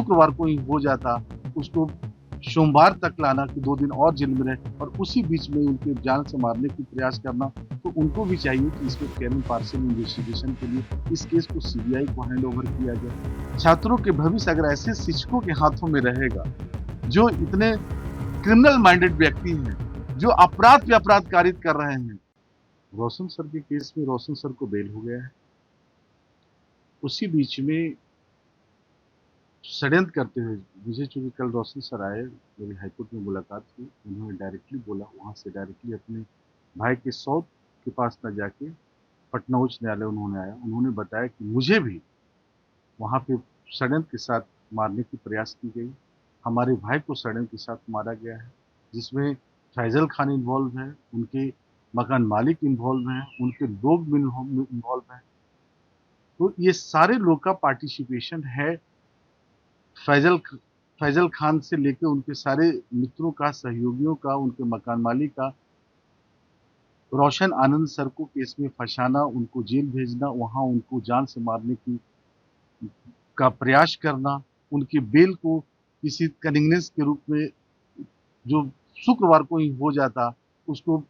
शुक्रवार को ही हो जाता, उसको सोमवार तक लाना कि 2 दिन और जेल में रहे और उसी बीच में उनके जान से मारने की प्रयास करना, तो उनको भी चाहिए कि इसको फेयर एंड पार्शियल इन्वेस्टिगेशन के लिए इस केस को सीबीआई को हैंड ओवर किया जाए। छात्रों के भविष्य अगर ऐसे शिक्षकों के हाथों में रहेगा, जो इतने क्रिमिनल माइंडेड व्यक्ति हैं, जो अपराध पे अपराध कारित कर रहे हैं। रोशन सर के केस में रोशन सर को बेल हो गया है, उसी बीच में षड्यंत्र करते हुए मुझे, चूंकि कल रोशन सर आए, मेरी हाईकोर्ट में मुलाकात हुई, उन्होंने डायरेक्टली बोला, वहां से डायरेक्टली अपने भाई के सौत के पास न जाके पटना उच्च न्यायालय उन्होंने आया, उन्होंने बताया कि मुझे भी वहां पे षड्यंत्र के साथ मारने की प्रयास की गई, हमारे भाई को षड्यंत्र के साथ मारा गया है, जिसमें फैजल खान इन्वॉल्व है, उनके मकान मालिक इन्वॉल्व हैं, उनके लोग भी इन्वॉल्व हैं। तो ये सारे लोग का पार्टिसिपेशन है। फैजल खान से लेकर उनके सारे मित्रों का, सहयोगियों का, उनके मकान मालिक का, रोशन आनंद सर को केस में फंसाना, उनको जेल भेजना, वहां उनको जान से मारने का प्रयास करना, उनकी बेल को किसी कन्वीनियंस के रूप में जो शुक्रवार को ही हो जाता, उसको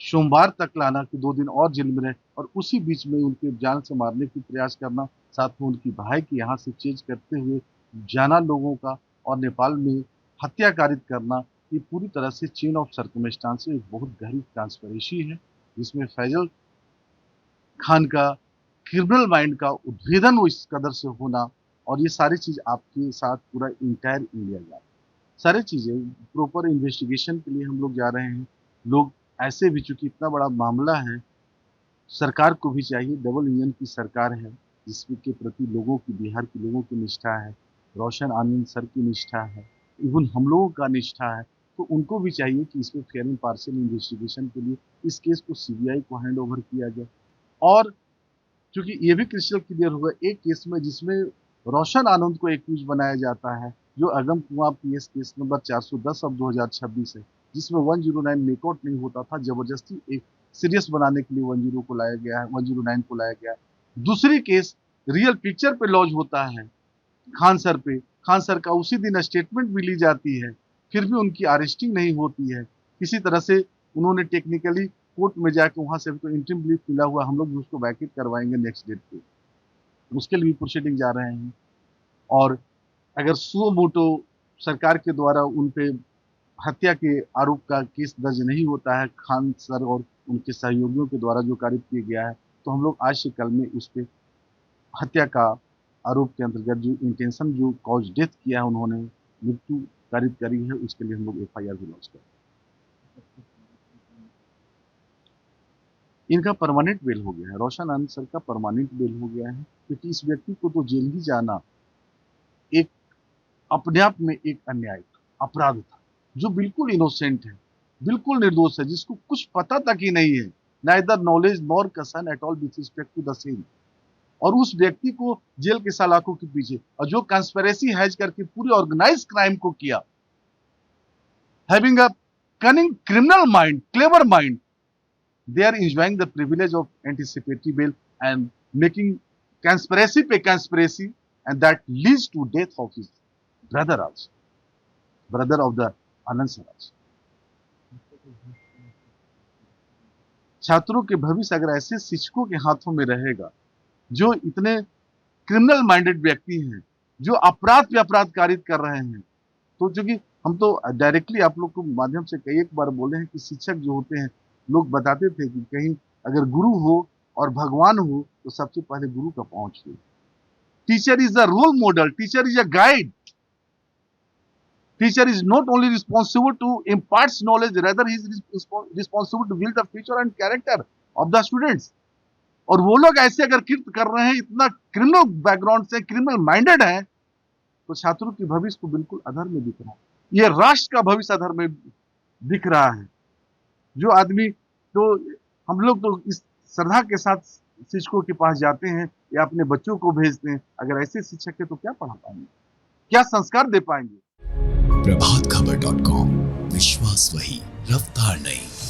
सोमवार तक लाना कि 2 दिन और जेल में रहे और उसी बीच में उनके जान से मारने की प्रयास करना, साथ में उनकी भाई की यहाँ से चेंज करते हुए जाना लोगों का और नेपाल में हत्या कारित करना, ये पूरी तरह से चेन ऑफ सर्कमस्टांस एक बहुत गहरी ट्रांसपेरेंसी है, जिसमें फैजल खान का क्रिमिनल माइंड का उद्भेदन इस कदर से होना, और ये सारी चीज आपके साथ पूरा इंटायर इंडिया जा रहा है। सारी चीजें प्रॉपर इन्वेस्टिगेशन के लिए हम लोग जा रहे हैं। लोग ऐसे भी, चूंकि इतना बड़ा मामला है, सरकार को भी चाहिए, डबल इंजन की सरकार है, जिसके प्रति लोगों की, बिहार के लोगों की निष्ठा है, रोशन आनंद सर की निष्ठा है, इवन हम लोगों का निष्ठा है, तो उनको भी चाहिए कि इसमें फेयर एंड पार्शियल इन्वेस्टिगेशन के लिए इस केस को सीबीआई को हैंड ओवर किया जाए। और क्योंकि ये भी क्रिस्टल क्लियर होगा एक केस में जिसमें रोशन आनंद को एक्यूज बनाया जाता है, जो अगम कुआं पीएस केस नंबर 410 अब 2026 है, जिसमें 109 मेकआउट नहीं होता था, जबरदस्ती एक सीरियस बनाने के लिए 10 को लाया गया है, 109 को लाया गया है। दूसरी केस रियल पिक्चर पे लॉन्च होता है खान सर पे, खान सर का उसी दिन स्टेटमेंट भी ली जाती है, फिर भी उनकी अरेस्टिंग नहीं होती है। किसी तरह से उन्होंने टेक्निकली कोर्ट में जाके वहां से तो इंटरिम रिलीफ मिला हुआ, हम लोग भी उसको वैकेट करवाएंगे नेक्स्ट डेट पे, उसके लिए भी प्रोसीडिंग जा रहे हैं। और अगर सुओ मोटो सरकार के द्वारा उन पे हत्या के आरोप का केस दर्ज नहीं होता है, खान सर और उनके सहयोगियों के द्वारा जो कारित किया गया है, तो हम लोग आज से कल में उस पे हत्या का आरोप के अंतर्गत जो इंटेंशन, जो कॉज डेथ किया है, उन्होंने मृत्यु कारित करी है, उसके लिए हम लोग एफआईआर भी लॉन्च करें। इनका परमानेंट बेल हो गया है, रोशन आनंद सर का परमानेंट बेल हो गया है, क्योंकि इस व्यक्ति को तो जेल ही जाना एक अपने आप में एक अन्याय था, अपराध था, जो बिल्कुल इनोसेंट है, बिल्कुल निर्दोष है, जिसको कुछ पता तक ही नहीं है, neither knowledge nor concern at all with respect to the same, और उस व्यक्ति को जेल के सलाखों के पीछे, और जो कंस्पिरेसी हैज करके पूरी ऑर्गेनाइज क्राइम को किया, having a cunning criminal mind, clever mind, they are enjoying the privilege of anticipatory bail and making conspiracy पे conspiracy, and that leads to death of his brother also, brother of the Anand sir also. छात्रों के भविष्य अगर ऐसे शिक्षकों के हाथों में रहेगा, जो इतने क्रिमिनल माइंडेड व्यक्ति हैं, जो अपराध पे अपराध कारित कर रहे हैं, तो चूंकि हम तो डायरेक्टली आप लोग को माध्यम से कई एक बार बोले हैं कि शिक्षक जो होते हैं, लोग बताते थे कि कहीं अगर गुरु हो और भगवान हो तो सबसे पहले गुरु का पहुंच हो। Teacher is the role model, teacher is a guide, teacher is not only responsible to imparts knowledge, rather he is responsible to build the future and character of the students. और वो लोग ऐसे अगर कृत्य कर रहे हैं, इतना क्रिमिनल बैकग्राउंड से, क्रिमिनल माइंडेड है, तो छात्रों के भविष्य को बिल्कुल अधर में दिख रहा है, ये राष्ट्र का भविष्य अधर में दिख रहा है। जो आदमी, तो हम लोग तो इस श्रद्धा के साथ शिक्षकों के पास जाते हैं या अपने बच्चों को भेजते हैं, अगर ऐसे शिक्षक है तो क्या पढ़ा पाएंगे, क्या संस्कार दे पाएंगे। प्रभातखबर.com, विश्वास वही, रफ्तार नहीं।